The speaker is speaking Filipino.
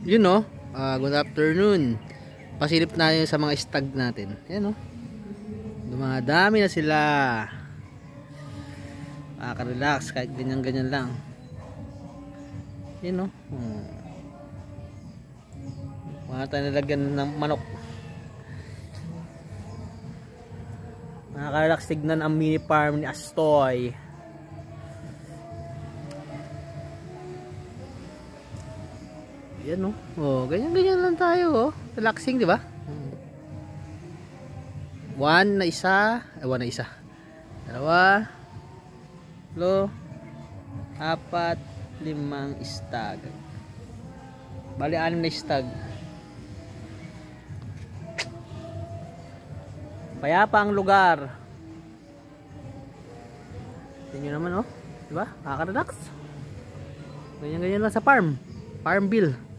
Yun no, good afternoon. Pasilip na yun sa mga stag natin. Yan no, dumadami na sila. Makaka-relax kahit ganyan-ganyan lang. Yan no, mga tayo nilagyan ng manok. Makaka-relax tignan ang mini farm ni Astoy. Yan no. Oh, ganyan-ganyan lang tayo, oh. Relaxing, 'di ba? One na isa, dalawa, lo, apat, limang stag. Bali 6 na stag. Payapa ang lugar. Tingnan naman, oh. 'Di ba? Nakaka-relax. Ganyan-ganyan lang sa farm. Farmville.